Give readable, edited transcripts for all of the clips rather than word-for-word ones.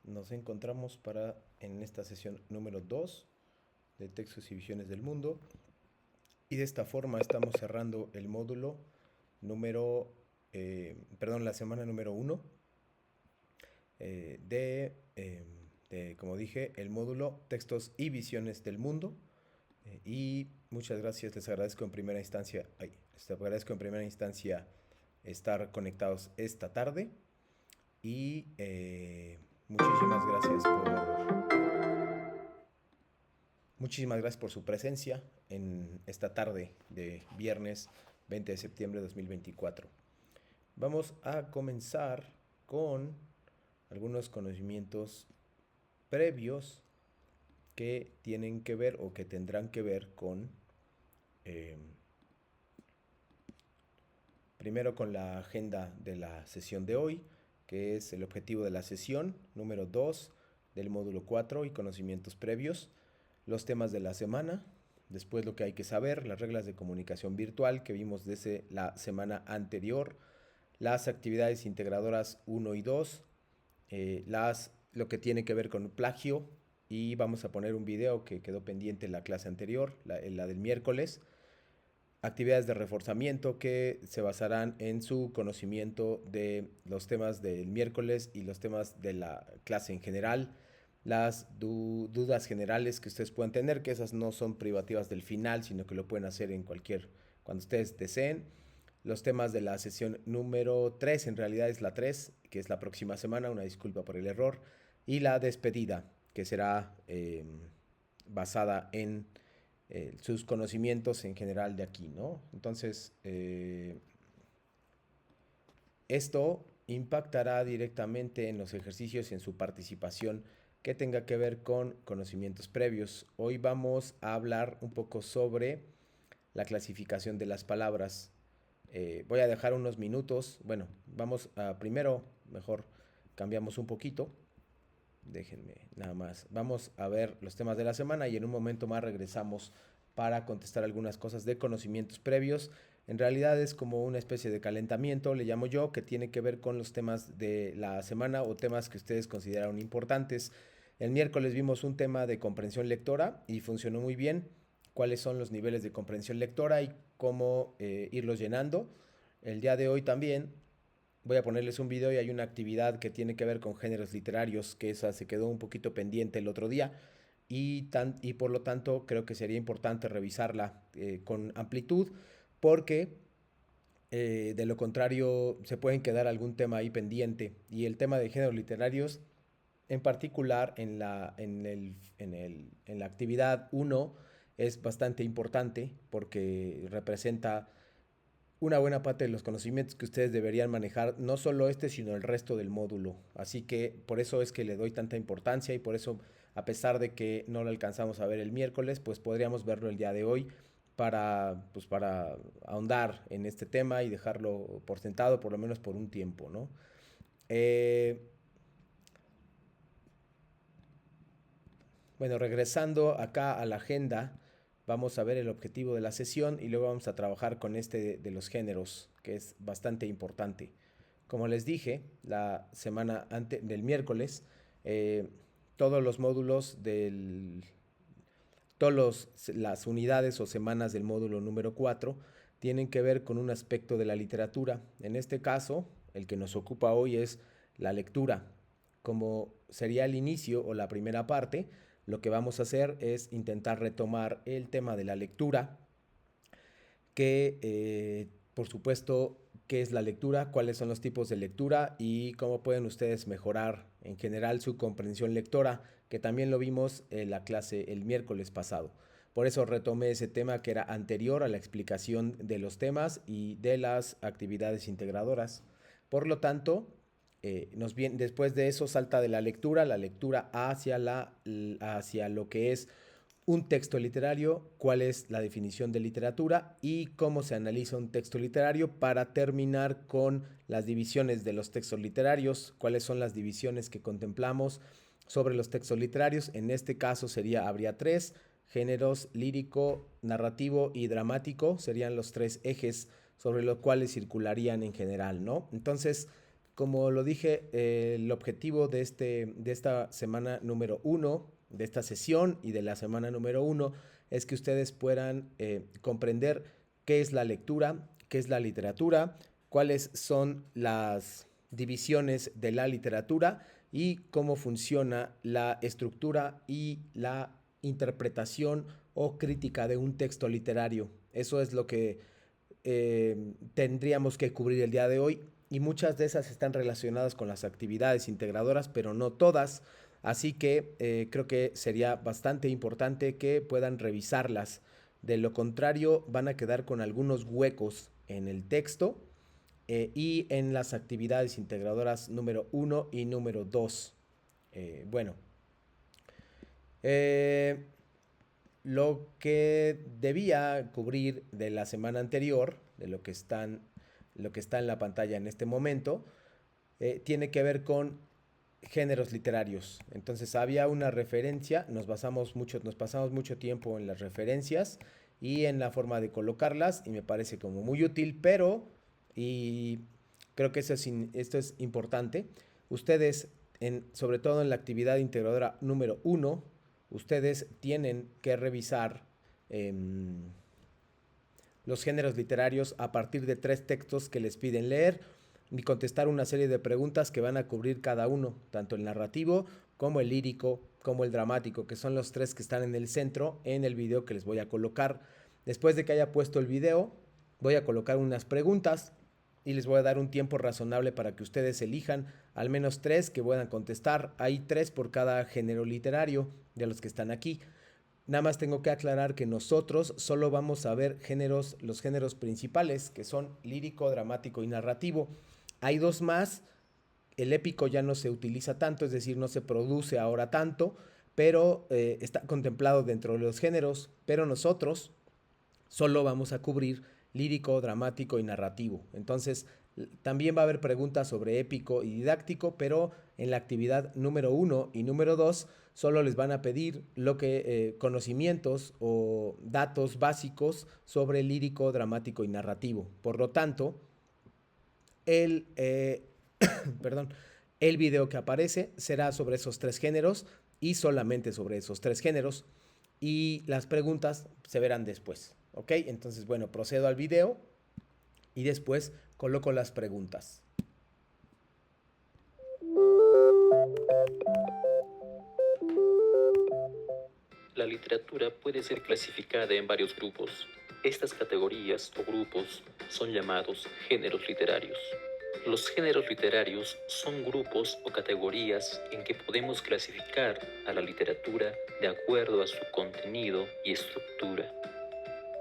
Nos encontramos en esta sesión número 2 de Textos y Visiones del Mundo. Y de esta forma estamos cerrando el módulo la semana número 1 como dije, el módulo Textos y Visiones del Mundo. Y muchas gracias, les agradezco en primera instancia estar conectados esta tarde. Y muchísimas gracias por su presencia en esta tarde de viernes 20 de septiembre de 2024. Vamos a comenzar con algunos conocimientos previos que tienen que ver o que tendrán que ver con primero con la agenda de la sesión de hoy, que es el objetivo de la sesión número 2 del módulo 4 y conocimientos previos, los temas de la semana, después lo que hay que saber, las reglas de comunicación virtual que vimos desde la semana anterior, las actividades integradoras 1 y 2, lo que tiene que ver con plagio, y vamos a poner un video que quedó pendiente en la clase anterior, la del miércoles, actividades de reforzamiento que se basarán en su conocimiento de los temas del miércoles y los temas de la clase en general, las dudas generales que ustedes puedan tener, que esas no son privativas del final, sino que lo pueden hacer cuando ustedes deseen. Los temas de la sesión número 3, en realidad es la 3, que es la próxima semana, una disculpa por el error, y la despedida, que será basada en sus conocimientos en general de aquí, ¿no? Entonces, esto impactará directamente en los ejercicios y en su participación que tenga que ver con conocimientos previos. Hoy vamos a hablar un poco sobre la clasificación de las palabras. Voy a dejar unos minutos. Bueno, vamos a primero, mejor cambiamos un poquito. Déjenme nada más. Vamos a ver los temas de la semana y en un momento más regresamos para contestar algunas cosas de conocimientos previos. En realidad es como una especie de calentamiento, le llamo yo, que tiene que ver con los temas de la semana o temas que ustedes consideraron importantes. El miércoles vimos un tema de comprensión lectora y funcionó muy bien. Cuáles son los niveles de comprensión lectora y cómo irlos llenando. El día de hoy también voy a ponerles un video y hay una actividad que tiene que ver con géneros literarios, que esa se quedó un poquito pendiente el otro día y por lo tanto creo que sería importante revisarla con amplitud porque de lo contrario se pueden quedar algún tema ahí pendiente. Y el tema de géneros literarios en particular en la actividad 1 es bastante importante porque representa una buena parte de los conocimientos que ustedes deberían manejar, no solo este, sino el resto del módulo. Así que por eso es que le doy tanta importancia y por eso, a pesar de que no lo alcanzamos a ver el miércoles, pues podríamos verlo el día de hoy para ahondar en este tema y dejarlo por sentado, por lo menos por un tiempo, ¿no? Bueno, regresando acá a la agenda, vamos a ver el objetivo de la sesión y luego vamos a trabajar con este de los géneros, que es bastante importante. Como les dije, la semana del miércoles, eh, todos los módulos todas las unidades o semanas del módulo número 4 tienen que ver con un aspecto de la literatura. En este caso, el que nos ocupa hoy es la lectura. Como sería el inicio o la primera parte, lo que vamos a hacer es intentar retomar el tema de la lectura, que por supuesto, qué es la lectura, cuáles son los tipos de lectura y cómo pueden ustedes mejorar en general su comprensión lectora, que también lo vimos en la clase el miércoles pasado. Por eso retomé ese tema que era anterior a la explicación de los temas y de las actividades integradoras. Por lo tanto, después de eso salta de la lectura hacia lo que es un texto literario, cuál es la definición de literatura y cómo se analiza un texto literario, para terminar con las divisiones de los textos literarios, cuáles son las divisiones que contemplamos sobre los textos literarios. En este caso habría tres géneros: lírico, narrativo y dramático, serían los tres ejes sobre los cuales circularían en general, ¿no? Entonces, como lo dije, el objetivo de esta semana número 1, de esta sesión y de la semana número 1, es que ustedes puedan comprender qué es la lectura, qué es la literatura, cuáles son las divisiones de la literatura y cómo funciona la estructura y la interpretación o crítica de un texto literario. Eso es lo que tendríamos que cubrir el día de hoy, y muchas de esas están relacionadas con las actividades integradoras, pero no todas. Así que creo que sería bastante importante que puedan revisarlas. De lo contrario, van a quedar con algunos huecos en el texto y en las actividades integradoras número 1 y número 2. Bueno, eh, lo que debía cubrir de la semana anterior, de lo que está en la pantalla en este momento, tiene que ver con géneros literarios. Entonces había una referencia, nos pasamos mucho tiempo en las referencias y en la forma de colocarlas, y me parece como muy útil, pero, y creo que esto es importante, ustedes, sobre todo en la actividad integradora número 1, ustedes tienen que revisar eh, los géneros literarios a partir de 3 textos que les piden leer y contestar una serie de preguntas que van a cubrir cada uno, tanto el narrativo como el lírico, como el dramático, que son los 3 que están en el centro en el video que les voy a colocar. Después de que haya puesto el video, voy a colocar unas preguntas y les voy a dar un tiempo razonable para que ustedes elijan al menos 3 que puedan contestar. Hay 3 por cada género literario de los que están aquí. Nada más tengo que aclarar que nosotros solo vamos a ver los géneros principales, que son lírico, dramático y narrativo. Hay 2 más, el épico ya no se utiliza tanto, es decir, no se produce ahora tanto, pero está contemplado dentro de los géneros, pero nosotros solo vamos a cubrir lírico, dramático y narrativo. Entonces, también va a haber preguntas sobre épico y didáctico, pero en la actividad número 1 y número 2 solo les van a pedir conocimientos o datos básicos sobre lírico, dramático y narrativo. Por lo tanto, el, perdón, el video que aparece será sobre esos 3 géneros y solamente sobre esos 3 géneros, y las preguntas se verán después. ¿Ok? Entonces, bueno, procedo al video y después coloco las preguntas. La literatura puede ser clasificada en varios grupos. Estas categorías o grupos son llamados géneros literarios. Los géneros literarios son grupos o categorías en que podemos clasificar a la literatura de acuerdo a su contenido y estructura.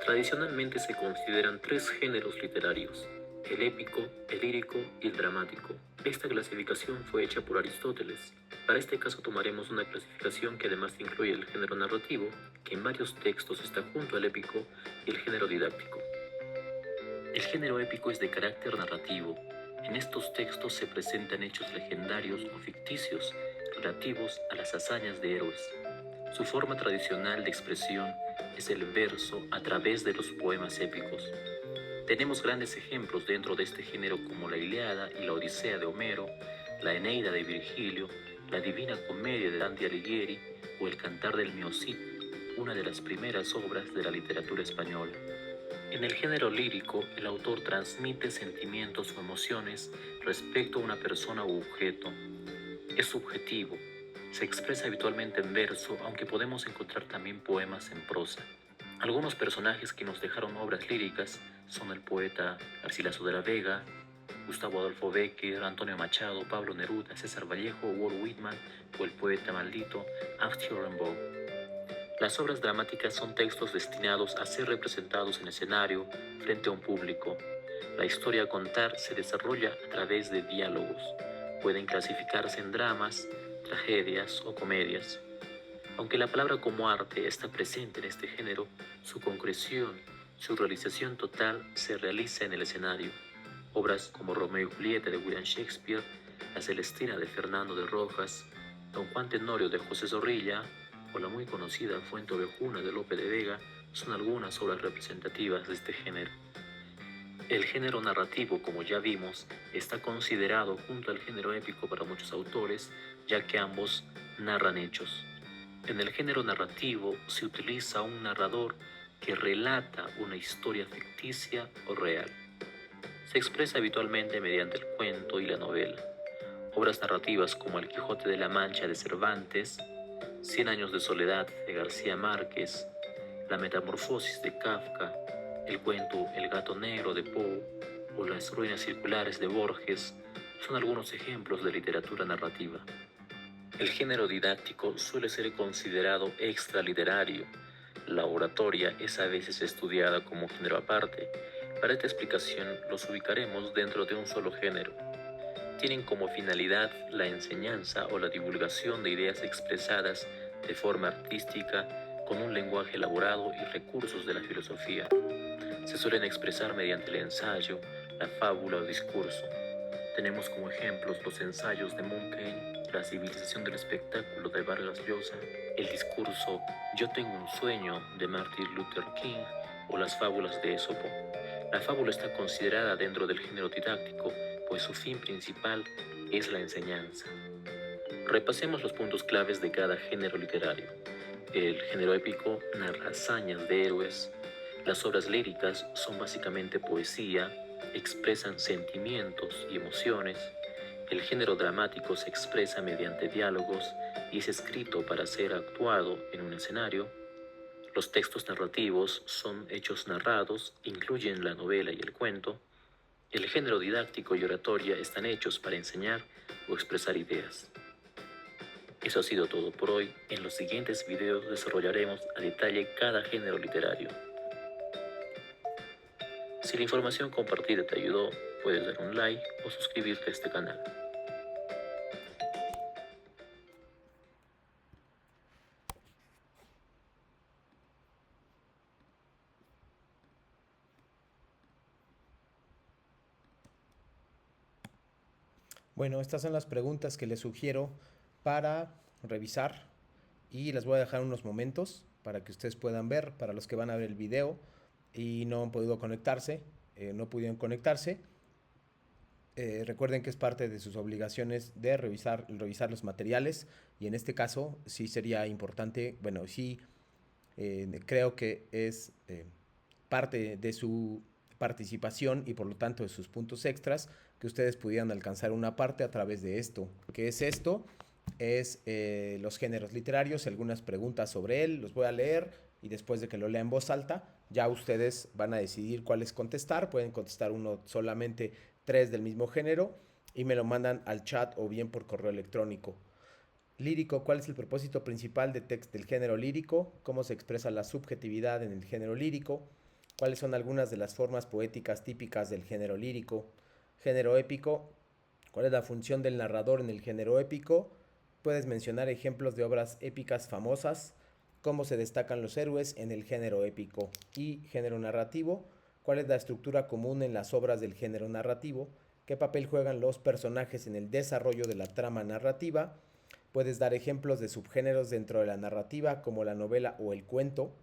Tradicionalmente se consideran 3 géneros literarios: el épico, el lírico y el dramático. Esta clasificación fue hecha por Aristóteles. Para este caso tomaremos una clasificación que además incluye el género narrativo, que en varios textos está junto al épico, y el género didáctico. El género épico es de carácter narrativo. En estos textos se presentan hechos legendarios o ficticios relativos a las hazañas de héroes. Su forma tradicional de expresión es el verso a través de los poemas épicos. Tenemos grandes ejemplos dentro de este género como la Ilíada y la Odisea de Homero, la Eneida de Virgilio, la Divina Comedia de Dante Alighieri o el Cantar del Mio Cid, una de las primeras obras de la literatura española. En el género lírico, el autor transmite sentimientos o emociones respecto a una persona u objeto. Es subjetivo. Se expresa habitualmente en verso, aunque podemos encontrar también poemas en prosa. Algunos personajes que nos dejaron obras líricas son el poeta Garcilaso de la Vega, Gustavo Adolfo Bécquer, Antonio Machado, Pablo Neruda, César Vallejo, Walt Whitman o el poeta maldito Arthur Rimbaud. Las obras dramáticas son textos destinados a ser representados en escenario frente a un público. La historia a contar se desarrolla a través de diálogos. Pueden clasificarse en dramas, tragedias o comedias. Aunque la palabra como arte está presente en este género, su concreción, su realización total se realiza en el escenario. Obras como Romeo y Julieta de William Shakespeare, La Celestina de Fernando de Rojas, Don Juan Tenorio de José Zorrilla o la muy conocida Fuenteovejuna de Lope de Vega son algunas obras representativas de este género. El género narrativo, como ya vimos, está considerado junto al género épico para muchos autores, ya que ambos narran hechos. En el género narrativo se utiliza un narrador que relata una historia ficticia o real. Se expresa habitualmente mediante el cuento y la novela. Obras narrativas como El Quijote de la Mancha de Cervantes, Cien años de soledad de García Márquez, La Metamorfosis de Kafka, el cuento El gato negro de Poe o Las ruinas circulares de Borges son algunos ejemplos de literatura narrativa. El género didáctico suele ser considerado extraliterario. La oratoria es a veces estudiada como género aparte. Para esta explicación los ubicaremos dentro de un solo género. Tienen como finalidad la enseñanza o la divulgación de ideas expresadas de forma artística con un lenguaje elaborado y recursos de la filosofía. Se suelen expresar mediante el ensayo, la fábula o discurso. Tenemos como ejemplos los ensayos de Montaigne, La civilización del espectáculo de Vargas Llosa, el discurso Yo tengo un sueño de Martin Luther King o las fábulas de Esopo. La fábula está considerada dentro del género didáctico, pues su fin principal es la enseñanza. Repasemos los puntos claves de cada género literario. El género épico narra hazañas de héroes. Las obras líricas son básicamente poesía, expresan sentimientos y emociones. El género dramático se expresa mediante diálogos y es escrito para ser actuado en un escenario. Los textos narrativos son hechos narrados, incluyen la novela y el cuento. El género didáctico y oratoria están hechos para enseñar o expresar ideas. Eso ha sido todo por hoy. En los siguientes videos desarrollaremos a detalle cada género literario. Si la información compartida te ayudó, puedes dar un like o suscribirte a este canal. Bueno, estas son las preguntas que les sugiero para revisar y las voy a dejar unos momentos para que ustedes puedan ver, para los que van a ver el video y no han podido conectarse, no pudieron conectarse. Recuerden que es parte de sus obligaciones de revisar los materiales y en este caso sí sería importante, bueno, sí creo que es parte de su participación y por lo tanto de sus puntos extras que ustedes pudieran alcanzar una parte a través de esto. ¿Qué es esto? Es los géneros literarios, algunas preguntas sobre él, los voy a leer y después de que lo lea en voz alta, ya ustedes van a decidir cuáles contestar, pueden contestar uno solamente 3 del mismo género y me lo mandan al chat o bien por correo electrónico. Lírico, ¿cuál es el propósito principal del género lírico? ¿Cómo se expresa la subjetividad en el género lírico? ¿Cuáles son algunas de las formas poéticas típicas del género lírico? Género épico, ¿cuál es la función del narrador en el género épico? Puedes mencionar ejemplos de obras épicas famosas. ¿Cómo se destacan los héroes en el género épico? Y género narrativo, ¿cuál es la estructura común en las obras del género narrativo? ¿Qué papel juegan los personajes en el desarrollo de la trama narrativa? Puedes dar ejemplos de subgéneros dentro de la narrativa como la novela o el cuento.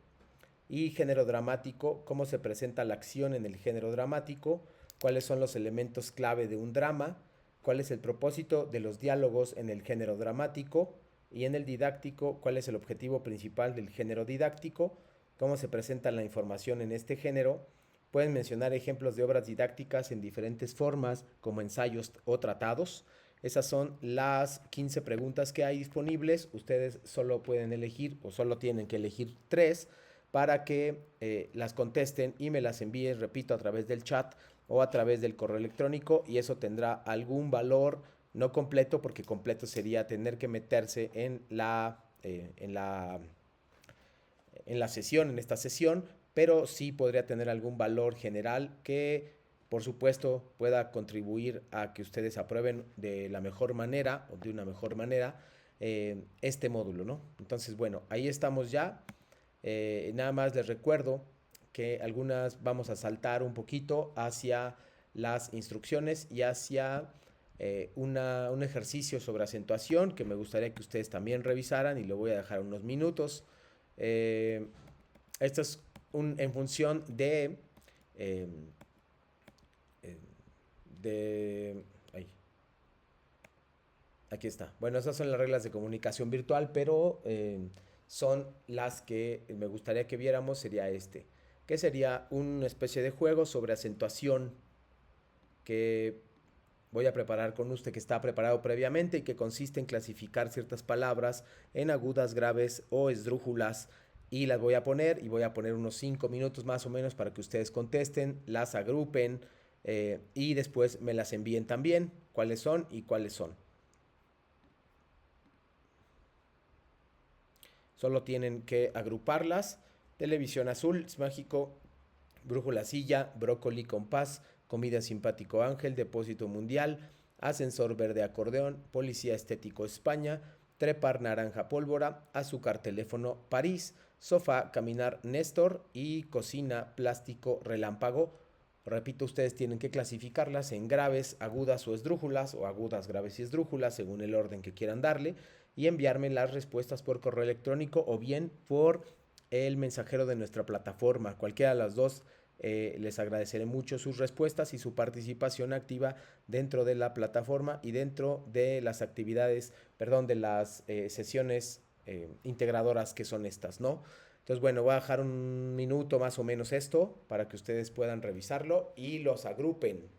Y género dramático, cómo se presenta la acción en el género dramático, cuáles son los elementos clave de un drama, cuál es el propósito de los diálogos en el género dramático y en el didáctico, cuál es el objetivo principal del género didáctico, cómo se presenta la información en este género. Pueden mencionar ejemplos de obras didácticas en diferentes formas como ensayos o tratados. Esas son las 15 preguntas que hay disponibles. Ustedes solo pueden elegir o solo tienen que elegir 3 para que las contesten y me las envíen, repito, a través del chat o a través del correo electrónico y eso tendrá algún valor, no completo, porque completo sería tener que meterse en sesión, en esta sesión, pero sí podría tener algún valor general que por supuesto pueda contribuir a que ustedes aprueben de la mejor manera o de una mejor manera este módulo, ¿no? Entonces, bueno, ahí estamos ya. Nada más les recuerdo que algunas vamos a saltar un poquito hacia las instrucciones y hacia un ejercicio sobre acentuación que me gustaría que ustedes también revisaran y lo voy a dejar unos minutos. Esto es en función de de... Ahí. Aquí está. Bueno, esas son las reglas de comunicación virtual, pero son las que me gustaría que viéramos, sería este, que sería una especie de juego sobre acentuación que voy a preparar con usted, que está preparado previamente y que consiste en clasificar ciertas palabras en agudas, graves o esdrújulas, y las voy a poner, y voy a poner unos 5 minutos más o menos para que ustedes contesten, las agrupen, y después me las envíen también, cuáles son y cuáles son. Solo tienen que agruparlas: televisión azul, es mágico, brújula silla, brócoli compás, comida simpático ángel, depósito mundial, ascensor verde acordeón, policía estético España, trepar naranja pólvora, azúcar teléfono París, sofá caminar Néstor y cocina plástico relámpago. Repito, ustedes tienen que clasificarlas en graves, agudas o esdrújulas, o agudas, graves y esdrújulas, según el orden que quieran darle, y enviarme las respuestas por correo electrónico o bien por el mensajero de nuestra plataforma. Cualquiera de las dos, les agradeceré mucho sus respuestas y su participación activa dentro de la plataforma y dentro de las actividades, perdón, de las sesiones integradoras que son estas, ¿no? Entonces, bueno, voy a dejar un minuto más o menos esto para que ustedes puedan revisarlo y los agrupen.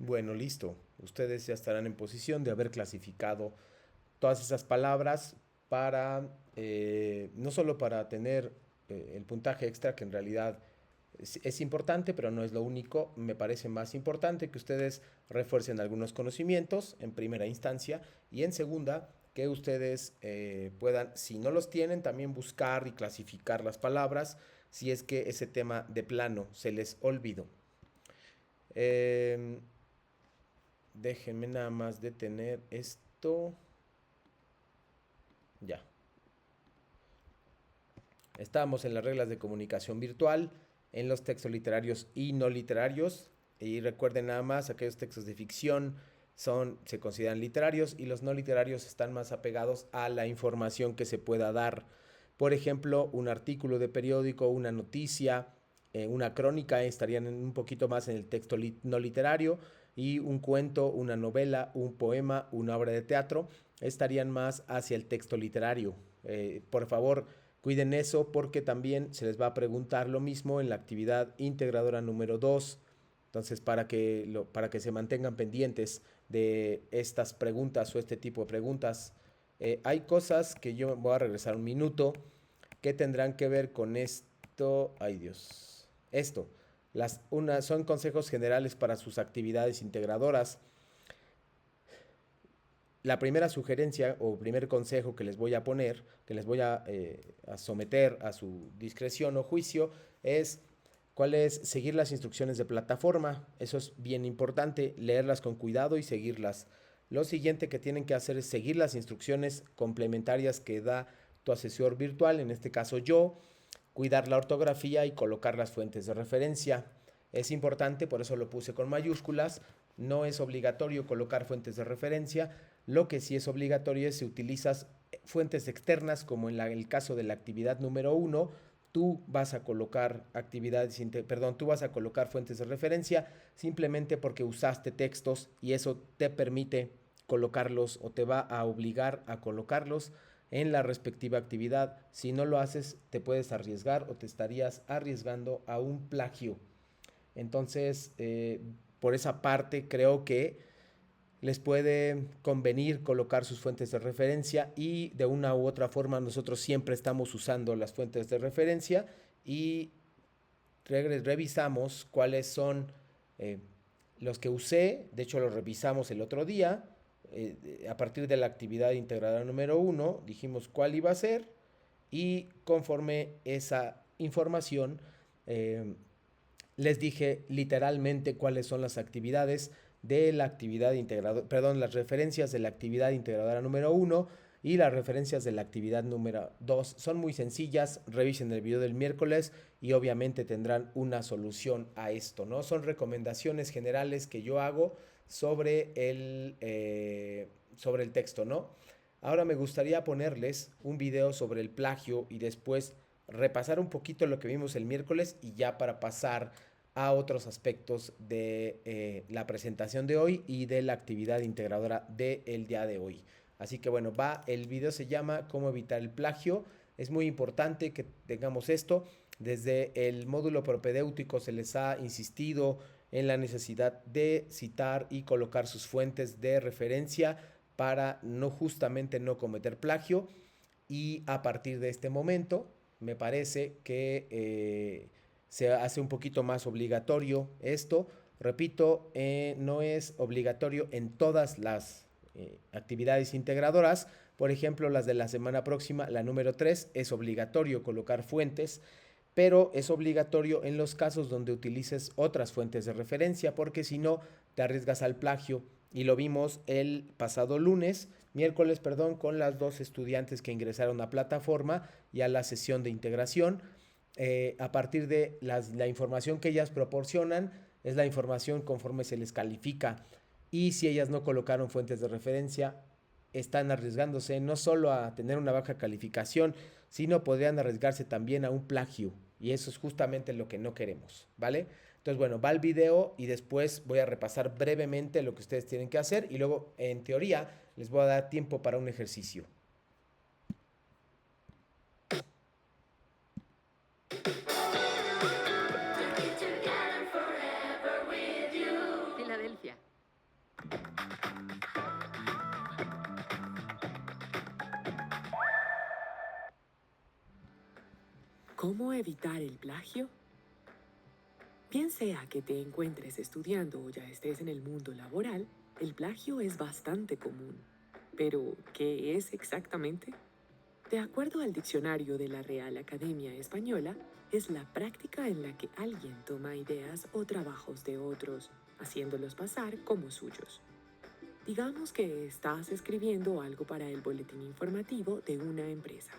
Bueno, listo. Ustedes ya estarán en posición de haber clasificado todas esas palabras para, no solo para tener el puntaje extra, que en realidad es importante, pero no es lo único. Me parece más importante que ustedes refuercen algunos conocimientos en primera instancia, y en segunda, que ustedes puedan, si no los tienen, también buscar y clasificar las palabras si es que ese tema de plano se les olvidó. Eh, Déjenme nada más detener esto. Ya. Estamos en las reglas de comunicación virtual, en los textos literarios y no literarios. Y recuerden nada más, aquellos textos de ficción se consideran literarios, y los no literarios están más apegados a la información que se pueda dar. Por ejemplo, un artículo de periódico, una noticia, una crónica estarían un poquito más en el texto no literario, y un cuento, una novela, un poema, una obra de teatro estarían más hacia el texto literario. Por favor, cuiden eso, porque también se les va a preguntar lo mismo en la actividad integradora número 2. Entonces, para que se mantengan pendientes de estas preguntas o este tipo de preguntas, hay cosas que yo voy a regresar un minuto que tendrán que ver con esto. Ay, Dios. Esto. Son consejos generales para sus actividades integradoras. La primera sugerencia o primer consejo que les voy a poner, que les voy a someter a su discreción o juicio, es cuál es seguir las instrucciones de plataforma. Eso es bien importante, leerlas con cuidado y seguirlas. Lo siguiente que tienen que hacer es seguir las instrucciones complementarias que da tu asesor virtual, en este caso yo, cuidar la ortografía y colocar las fuentes de referencia. Es importante, por eso lo puse con mayúsculas, no es obligatorio colocar fuentes de referencia. Lo que sí es obligatorio es si utilizas fuentes externas, como en el caso de la actividad número 1, tú vas a colocar tú vas a colocar fuentes de referencia simplemente porque usaste textos y eso te permite colocarlos o te va a obligar a colocarlos en la respectiva actividad. Si no lo haces, te puedes arriesgar o te estarías arriesgando a un plagio. Entonces, por esa parte, creo que les puede convenir colocar sus fuentes de referencia y de una u otra forma nosotros siempre estamos usando las fuentes de referencia y revisamos cuáles son eh, los que usé. De hecho, los revisamos el otro día. A partir de la actividad integradora número 1 dijimos cuál iba a ser y conforme esa información les dije literalmente cuáles son las actividades de la actividad integradora, perdón, las referencias de la actividad integradora número 1 y las referencias de la actividad número 2. Son muy sencillas, revisen el video del miércoles y obviamente tendrán una solución a esto, ¿no? Son recomendaciones generales que yo hago sobre el texto, ¿no? Ahora me gustaría ponerles un video sobre el plagio y después repasar un poquito lo que vimos el miércoles y ya para pasar a otros aspectos de la presentación de hoy y de la actividad integradora del día de hoy. Así que bueno, el video se llama ¿Cómo evitar el plagio? Es muy importante que tengamos esto. Desde el módulo propedéutico se les ha insistido en la necesidad de citar y colocar sus fuentes de referencia para justamente no cometer plagio. Y a partir de este momento, me parece que se hace un poquito más obligatorio esto. Repito, no es obligatorio en todas las actividades integradoras. Por ejemplo, las de la semana próxima, la número 3, es obligatorio colocar fuentes, pero es obligatorio en los casos donde utilices otras fuentes de referencia, porque si no, te arriesgas al plagio. Y lo vimos el pasado miércoles, con las dos estudiantes que ingresaron a plataforma y a la sesión de integración. A partir de la información que ellas proporcionan, es la información conforme se les califica. Y si ellas no colocaron fuentes de referencia, están arriesgándose no solo a tener una baja calificación, sino podrían arriesgarse también a un plagio. Y eso es justamente lo que no queremos, ¿vale? Entonces, bueno, va el video y después voy a repasar brevemente lo que ustedes tienen que hacer y luego, en teoría, les voy a dar tiempo para un ejercicio. Filadelfia. ¿Cómo evitar el plagio? Bien sea que te encuentres estudiando o ya estés en el mundo laboral, el plagio es bastante común. Pero, ¿qué es exactamente? De acuerdo al diccionario de la Real Academia Española, es la práctica en la que alguien toma ideas o trabajos de otros, haciéndolos pasar como suyos. Digamos que estás escribiendo algo para el boletín informativo de una empresa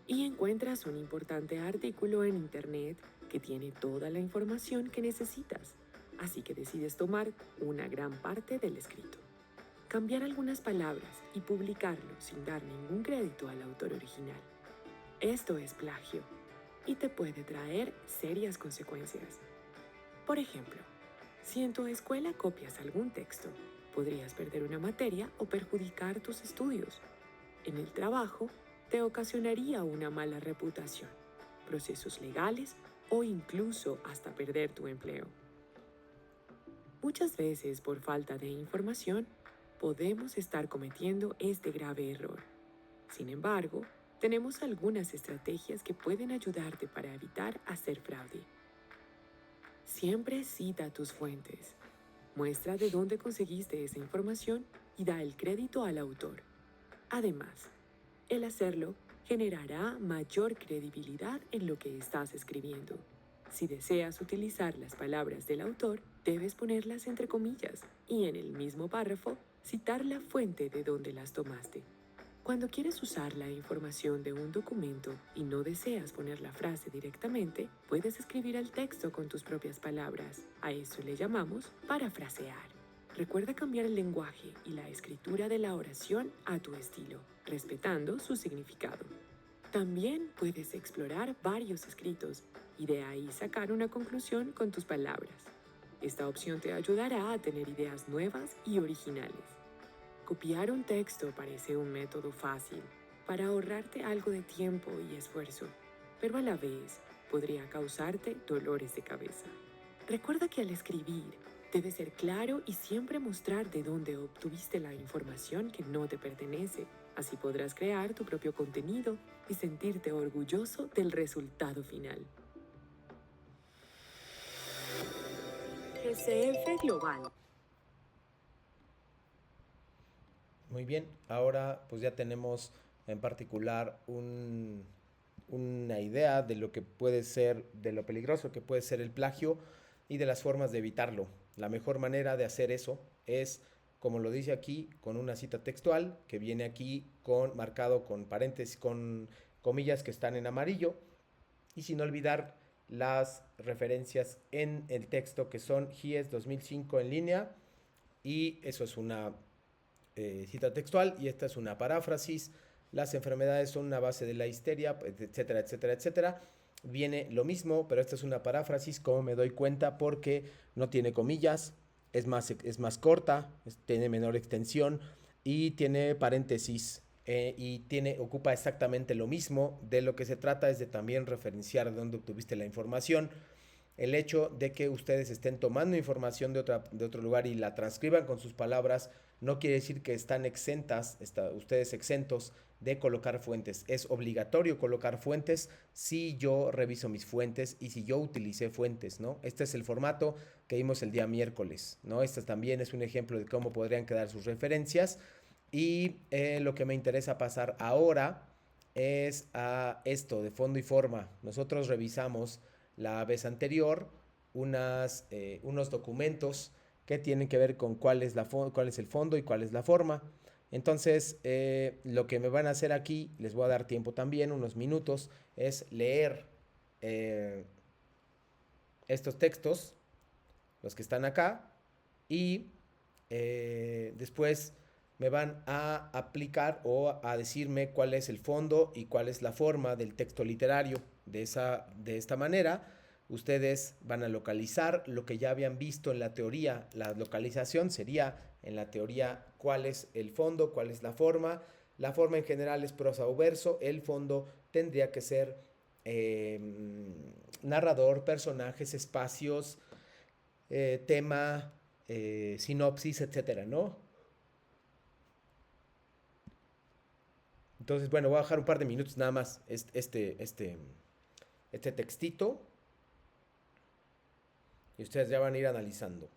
y encuentras un importante artículo en internet que tiene toda la información que necesitas, así que decides tomar una gran parte del escrito, cambiar algunas palabras y publicarlo sin dar ningún crédito al autor original. Esto es plagio y te puede traer serias consecuencias. Por ejemplo, si en tu escuela copias algún texto, podrías perder una materia o perjudicar tus estudios. En el trabajo, te ocasionaría una mala reputación, procesos legales o incluso hasta perder tu empleo. Muchas veces, por falta de información, podemos estar cometiendo este grave error. Sin embargo, tenemos algunas estrategias que pueden ayudarte para evitar hacer fraude. Siempre cita tus fuentes. Muestra de dónde conseguiste esa información y da el crédito al autor. Además, el hacerlo generará mayor credibilidad en lo que estás escribiendo. Si deseas utilizar las palabras del autor, debes ponerlas entre comillas y en el mismo párrafo citar la fuente de donde las tomaste. Cuando quieres usar la información de un documento y no deseas poner la frase directamente, puedes escribir el texto con tus propias palabras. A eso le llamamos parafrasear. Recuerda cambiar el lenguaje y la escritura de la oración a tu estilo, respetando su significado. También puedes explorar varios escritos y de ahí sacar una conclusión con tus palabras. Esta opción te ayudará a tener ideas nuevas y originales. Copiar un texto parece un método fácil para ahorrarte algo de tiempo y esfuerzo, pero a la vez podría causarte dolores de cabeza. Recuerda que al escribir debes ser claro y siempre mostrar de dónde obtuviste la información que no te pertenece. Así podrás crear tu propio contenido y sentirte orgulloso del resultado final. GCF Global. Muy bien, ahora pues ya tenemos en particular una idea de lo que puede ser, de lo peligroso que puede ser el plagio y de las formas de evitarlo. La mejor manera de hacer eso es, como lo dice aquí, con una cita textual que viene aquí marcado con paréntesis, con comillas que están en amarillo, y sin olvidar las referencias en el texto que son GIES 2005 en línea, y eso es una cita textual y esta es una paráfrasis. Las enfermedades son una base de la histeria, etcétera, etcétera, etcétera. Viene lo mismo, pero esta es una paráfrasis, como me doy cuenta, porque no tiene comillas, es más corta, tiene menor extensión y tiene paréntesis, y ocupa exactamente lo mismo. De lo que se trata es de también referenciar de dónde obtuviste la información. El hecho de que ustedes estén tomando información de otro lugar y la transcriban con sus palabras no quiere decir que están ustedes exentos de colocar fuentes. Es obligatorio colocar fuentes si yo reviso mis fuentes y si yo utilicé fuentes, ¿no? Este es el formato que vimos el día miércoles, ¿no? Este también es un ejemplo de cómo podrían quedar sus referencias. Y lo que me interesa pasar ahora es a esto de fondo y forma. Nosotros revisamos la vez anterior unos documentos que tienen que ver con cuál es el fondo y cuál es la forma. Entonces, lo que me van a hacer aquí, les voy a dar tiempo también, unos minutos, es leer eh, estos textos, los que están acá, y después me van a aplicar o a decirme cuál es el fondo y cuál es la forma del texto literario. De esta manera, ustedes van a localizar lo que ya habían visto en la teoría. La localización sería en la teoría cuál es el fondo, cuál es la forma. La forma en general es prosa o verso. El fondo tendría que ser eh, narrador, personajes, espacios, tema, sinopsis, etcétera, ¿no? Entonces, bueno, voy a dejar un par de minutos nada más este textito y ustedes ya van a ir analizando.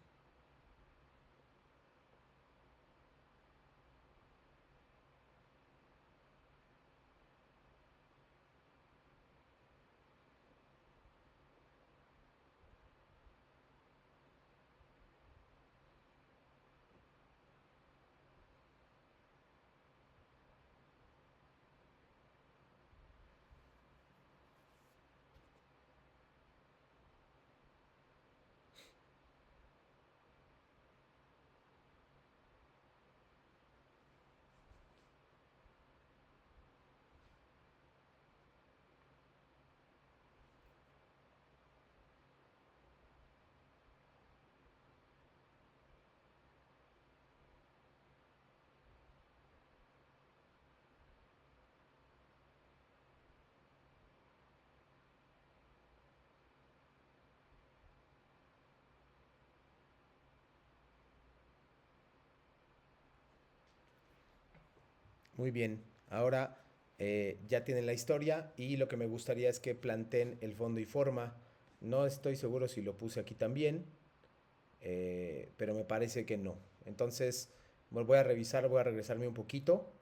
Muy bien, ahora ya tienen la historia y lo que me gustaría es que planteen el fondo y forma. No estoy seguro si lo puse aquí también, pero me parece que no. Entonces, voy a revisar, voy a regresarme un poquito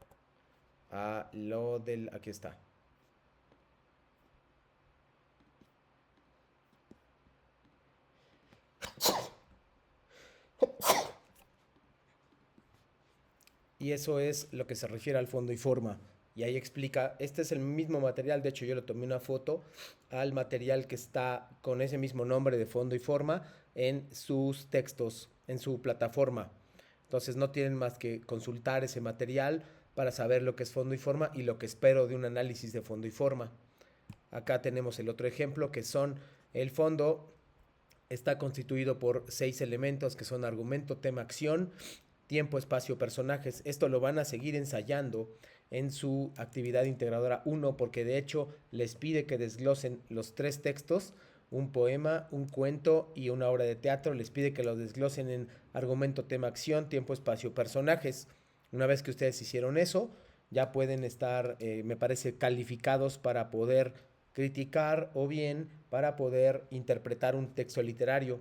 a lo del... Aquí está. Y eso es lo que se refiere al fondo y forma. Y ahí explica, este es el mismo material, de hecho yo le tomé una foto al material que está con ese mismo nombre de fondo y forma en sus textos, en su plataforma. Entonces no tienen más que consultar ese material para saber lo que es fondo y forma y lo que espero de un análisis de fondo y forma. Acá tenemos el otro ejemplo que son el fondo está constituido por 6 elementos que son argumento, tema, acción, tiempo, espacio, personajes. Esto lo van a seguir ensayando en su actividad integradora 1 porque de hecho les pide que desglosen los 3 textos, un poema, un cuento y una obra de teatro. Les pide que los desglosen en argumento, tema, acción, tiempo, espacio, personajes. Una vez que ustedes hicieron eso, ya pueden estar, me parece, calificados para poder criticar o bien para poder interpretar un texto literario.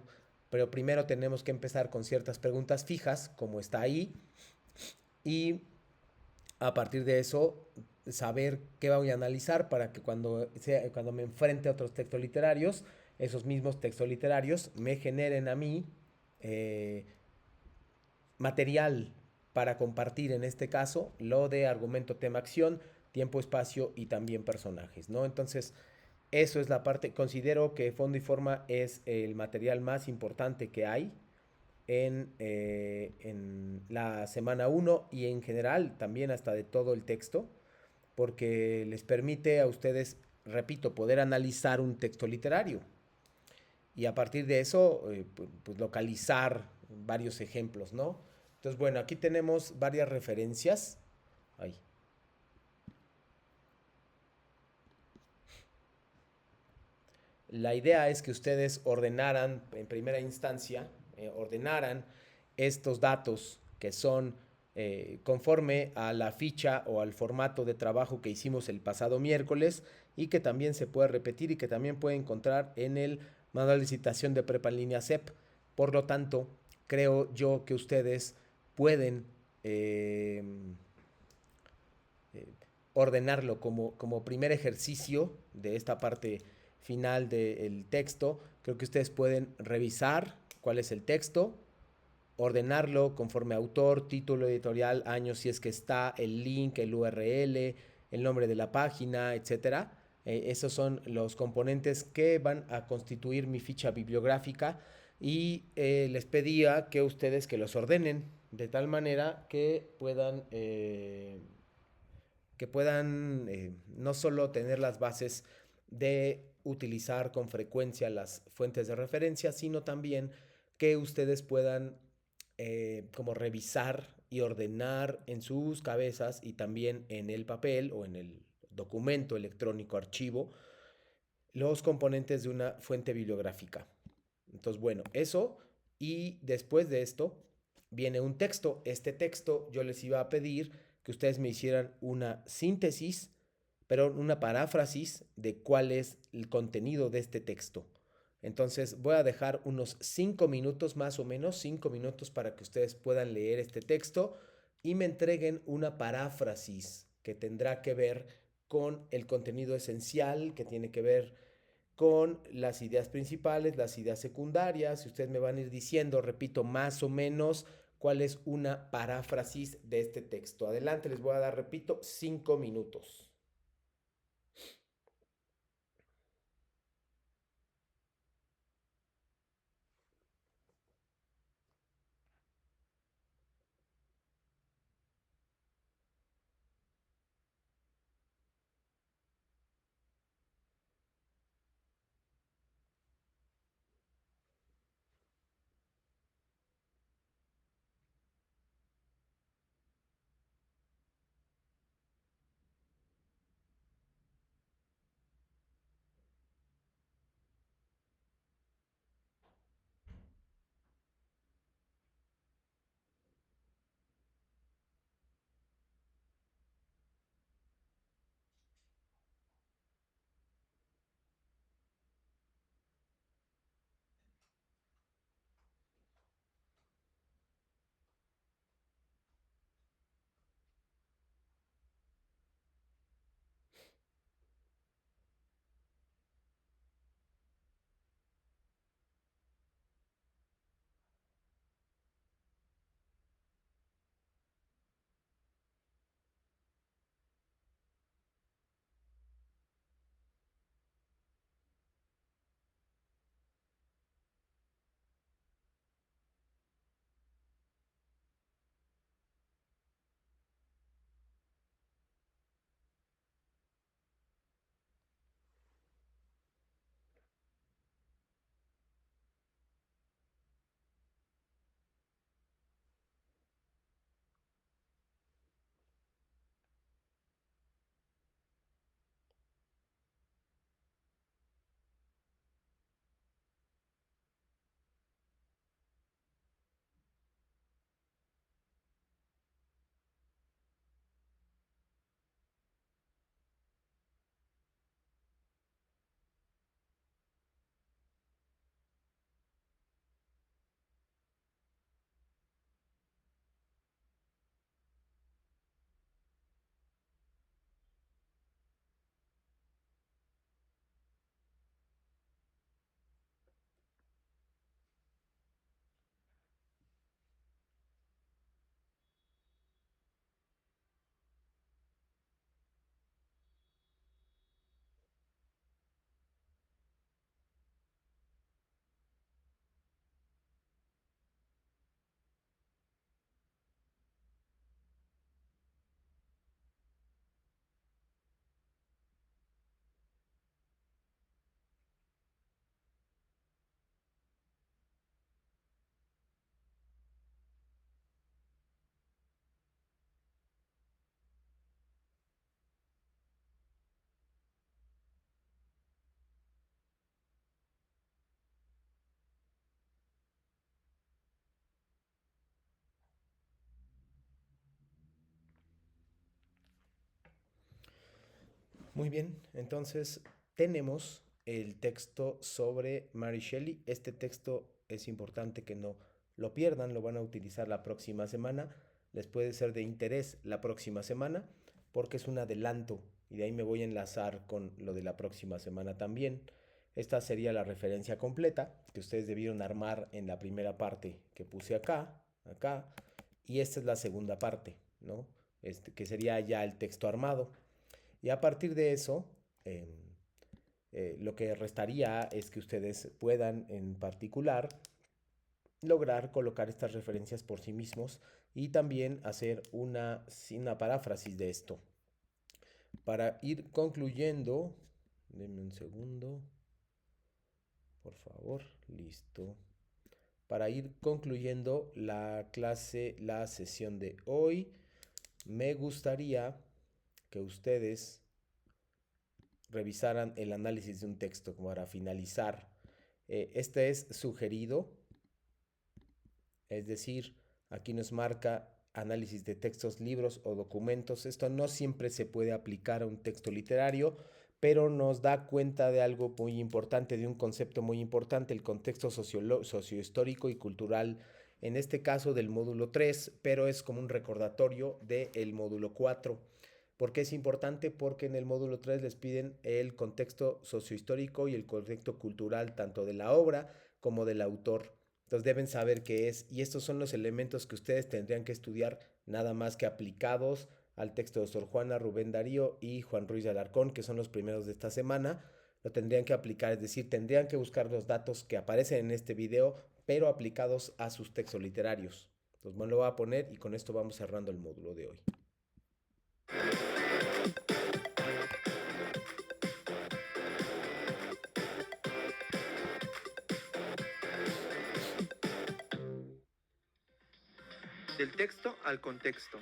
Pero primero tenemos que empezar con ciertas preguntas fijas, como está ahí, y a partir de eso saber qué voy a analizar para que cuando me enfrente a otros textos literarios, esos mismos textos literarios me generen a mí eh, material para compartir, en este caso, lo de argumento, tema, acción, tiempo, espacio y también personajes, ¿no? Entonces, eso es la parte, considero que fondo y forma es el material más importante que hay en la semana uno y en general también hasta de todo el texto, porque les permite a ustedes, repito, poder analizar un texto literario y a partir de eso, pues localizar varios ejemplos, ¿no? Entonces, bueno, aquí tenemos varias referencias. Ahí. La idea es que ustedes ordenaran, en primera instancia, ordenaran estos datos que son conforme a la ficha o al formato de trabajo que hicimos el pasado miércoles y que también se puede repetir y que también puede encontrar en el manual de citación de prepa en línea CEP. Por lo tanto, creo yo que ustedes pueden eh, eh, ordenarlo como primer ejercicio de esta parte final del texto. Creo que ustedes pueden revisar cuál es el texto, ordenarlo conforme autor, título editorial, año, si es que está, el link, el URL, el nombre de la página, etcétera. Esos son los componentes que van a constituir mi ficha bibliográfica y les pedía que ustedes que los ordenen de tal manera que puedan no solo tener las bases de utilizar con frecuencia las fuentes de referencia, sino también que ustedes puedan como revisar y ordenar en sus cabezas y también en el papel o en el documento electrónico archivo los componentes de una fuente bibliográfica. Entonces, bueno, eso y después de esto viene un texto. Este texto yo les iba a pedir que ustedes me hicieran una síntesis, pero una paráfrasis de cuál es el contenido de este texto. Entonces voy a dejar unos 5 minutos más o menos, 5 minutos para que ustedes puedan leer este texto y me entreguen una paráfrasis que tendrá que ver con el contenido esencial, que tiene que ver con las ideas principales, las ideas secundarias, y ustedes me van a ir diciendo, repito, más o menos cuál es una paráfrasis de este texto. Adelante, les voy a dar, repito, 5 minutos. Muy bien, entonces tenemos el texto sobre Mary Shelley. Este texto es importante que no lo pierdan, lo van a utilizar la próxima semana. Les puede ser de interés la próxima semana porque es un adelanto y de ahí me voy a enlazar con lo de la próxima semana también. Esta sería la referencia completa que ustedes debieron armar en la primera parte que puse acá, y esta es la segunda parte, ¿no? Que sería ya el texto armado. Y a partir de eso, lo que restaría es que ustedes puedan en particular lograr colocar estas referencias por sí mismos y también hacer una paráfrasis de esto. Para ir concluyendo, denme un segundo, por favor, listo. Para ir concluyendo la clase, la sesión de hoy, me gustaría que ustedes revisaran el análisis de un texto como para finalizar. Este es sugerido, es decir, aquí nos marca análisis de textos, libros o documentos. Esto no siempre se puede aplicar a un texto literario, pero nos da cuenta de algo muy importante, de un concepto muy importante, el contexto sociohistórico y cultural, en este caso del módulo 3, pero es como un recordatorio del módulo 4. ¿Por qué es importante? Porque en el módulo 3 les piden el contexto sociohistórico y el contexto cultural tanto de la obra como del autor. Entonces deben saber qué es, y estos son los elementos que ustedes tendrían que estudiar nada más que aplicados al texto de Sor Juana, Rubén Darío y Juan Ruiz de Alarcón, que son los primeros de esta semana. Lo tendrían que aplicar, es decir, tendrían que buscar los datos que aparecen en este video, pero aplicados a sus textos literarios. Entonces, bueno, lo voy a poner y con esto vamos cerrando el módulo de hoy. Del texto al contexto.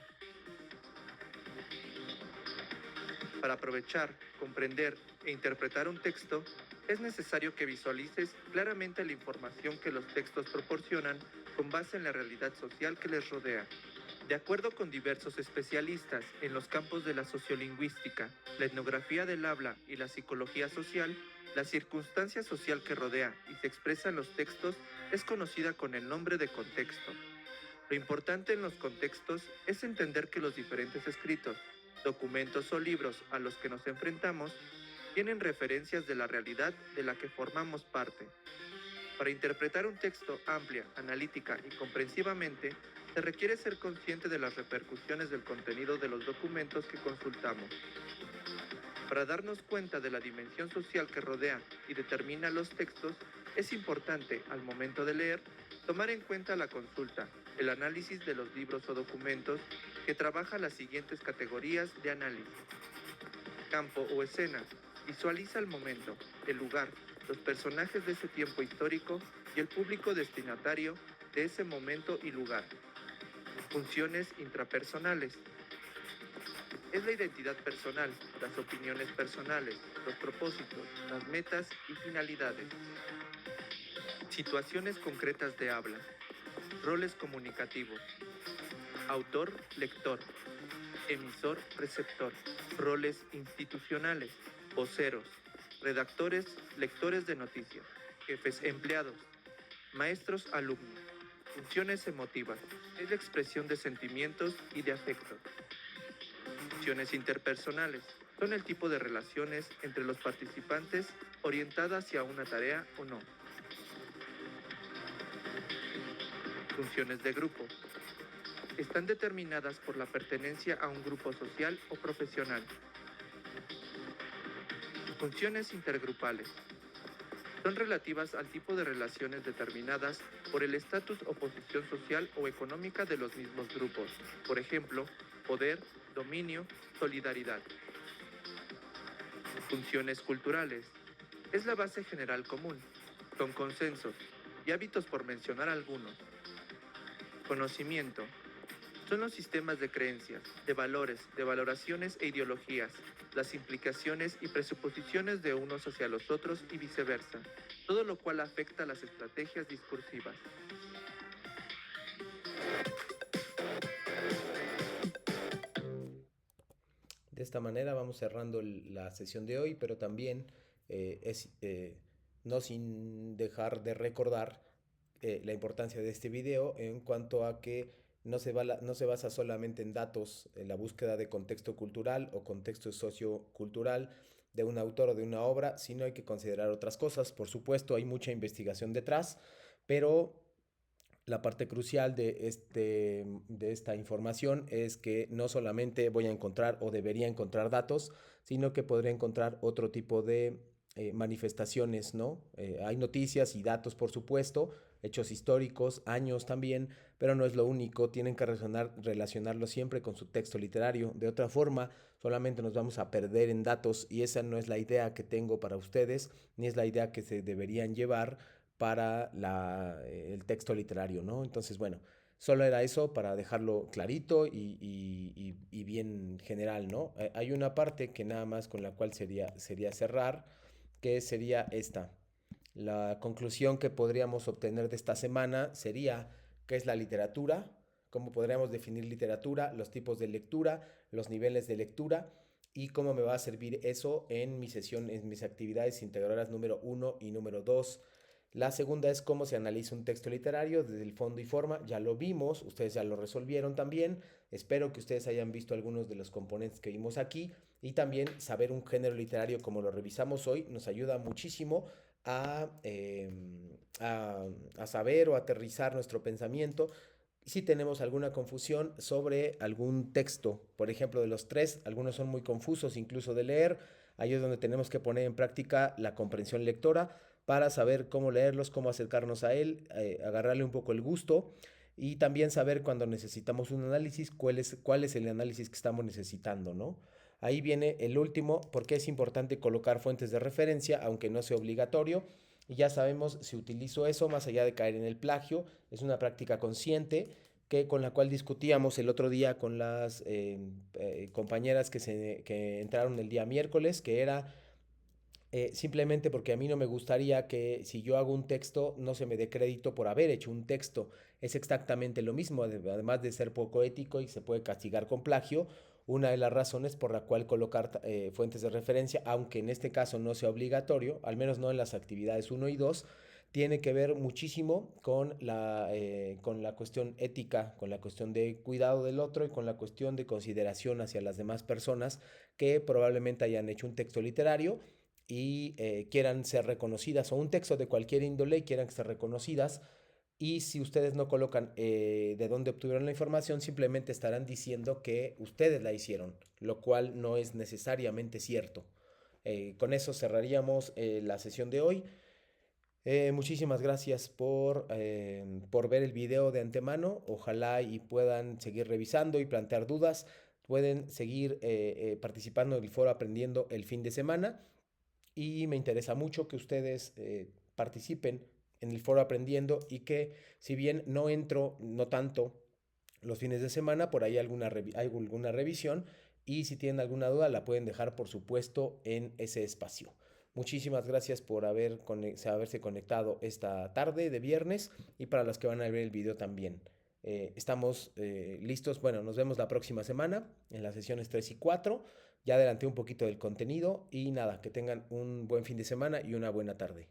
Para aprovechar, comprender e interpretar un texto, es necesario que visualices claramente la información que los textos proporcionan con base en la realidad social que les rodea. De acuerdo con diversos especialistas en los campos de la sociolingüística, la etnografía del habla y la psicología social, la circunstancia social que rodea y se expresa en los textos es conocida con el nombre de contexto. Lo importante en los contextos es entender que los diferentes escritos, documentos o libros a los que nos enfrentamos tienen referencias de la realidad de la que formamos parte. Para interpretar un texto amplia, analítica y comprensivamente, se requiere ser consciente de las repercusiones del contenido de los documentos que consultamos. Para darnos cuenta de la dimensión social que rodea y determina los textos, es importante, al momento de leer, tomar en cuenta la consulta, el análisis de los libros o documentos que trabaja las siguientes categorías de análisis. Campo o escena. Visualiza el momento, el lugar, los personajes de ese tiempo histórico y el público destinatario de ese momento y lugar. Funciones intrapersonales. Es la identidad personal, las opiniones personales, los propósitos, las metas y finalidades. Situaciones concretas de habla. Roles comunicativos. Autor, lector. Emisor, receptor. Roles institucionales. Voceros. Redactores, lectores de noticias. Jefes, empleados. Maestros, alumnos. Funciones emotivas. Es la expresión de sentimientos y de afectos. Funciones interpersonales. Son el tipo de relaciones entre los participantes orientada hacia una tarea o no. Funciones de grupo. Están determinadas por la pertenencia a un grupo social o profesional. Funciones intergrupales. Son relativas al tipo de relaciones determinadas por el estatus o posición social o económica de los mismos grupos. Por ejemplo, poder, dominio, solidaridad. Funciones culturales. Es la base general común, con consensos y hábitos por mencionar algunos. Conocimiento. Son los sistemas de creencias, de valores, de valoraciones e ideologías, las implicaciones y presuposiciones de unos hacia los otros y viceversa, todo lo cual afecta a las estrategias discursivas. De esta manera vamos cerrando la sesión de hoy, pero también no sin dejar de recordar la importancia de este video en cuanto a que no se basa solamente en datos, en la búsqueda de contexto cultural o contexto sociocultural de un autor o de una obra, sino hay que considerar otras cosas. Por supuesto, hay mucha investigación detrás, pero la parte crucial de esta información es que no solamente voy a encontrar o debería encontrar datos, sino que podría encontrar otro tipo de manifestaciones, ¿no? Hay noticias y datos, por supuesto, hechos históricos, años también, pero no es lo único, tienen que relacionarlo siempre con su texto literario. De otra forma, solamente nos vamos a perder en datos y esa no es la idea que tengo para ustedes, ni es la idea que se deberían llevar para el texto literario, ¿no? Entonces, bueno, solo era eso para dejarlo clarito y bien general, ¿no? Hay una parte que nada más con la cual sería cerrar, que sería esta. La conclusión que podríamos obtener de esta semana sería qué es la literatura, cómo podríamos definir literatura, los tipos de lectura, los niveles de lectura y cómo me va a servir eso en mi sesión, en mis actividades integradoras número 1 y número 2. La segunda es cómo se analiza un texto literario desde el fondo y forma. Ya lo vimos, ustedes ya lo resolvieron también. Espero que ustedes hayan visto algunos de los componentes que vimos aquí y también saber un género literario como lo revisamos hoy nos ayuda muchísimo a, a saber o aterrizar nuestro pensamiento. Si tenemos alguna confusión sobre algún texto, por ejemplo, de los tres, algunos son muy confusos incluso de leer, ahí es donde tenemos que poner en práctica la comprensión lectora para saber cómo leerlos, cómo acercarnos a él, agarrarle un poco el gusto y también saber cuando necesitamos un análisis, cuál es el análisis que estamos necesitando, ¿no? Ahí viene el último, porque es importante colocar fuentes de referencia, aunque no sea obligatorio. Y ya sabemos, si utilizo eso, más allá de caer en el plagio, es una práctica consciente con la cual discutíamos el otro día con las compañeras que entraron el día miércoles, que era simplemente porque a mí no me gustaría que si yo hago un texto no se me dé crédito por haber hecho un texto. Es exactamente lo mismo, además de ser poco ético y se puede castigar con plagio. Una de las razones por la cual colocar fuentes de referencia, aunque en este caso no sea obligatorio, al menos no en las actividades 1 y 2, tiene que ver muchísimo con la cuestión ética, con la cuestión de cuidado del otro y con la cuestión de consideración hacia las demás personas que probablemente hayan hecho un texto literario y quieran ser reconocidas, o un texto de cualquier índole y quieran ser reconocidas. Y si ustedes no colocan de dónde obtuvieron la información, simplemente estarán diciendo que ustedes la hicieron, lo cual no es necesariamente cierto. Con eso cerraríamos la sesión de hoy. Muchísimas gracias por ver el video de antemano. Ojalá y puedan seguir revisando y plantear dudas. Pueden seguir participando en el foro aprendiendo el fin de semana y me interesa mucho que ustedes participen en el foro aprendiendo y que si bien no entro, no tanto los fines de semana, por ahí hay alguna revisión y si tienen alguna duda la pueden dejar por supuesto en ese espacio. Muchísimas gracias por haberse conectado esta tarde de viernes y para los que van a ver el video también. Estamos listos, bueno, nos vemos la próxima semana en las sesiones 3 y 4. Ya adelanté un poquito del contenido y nada, que tengan un buen fin de semana y una buena tarde.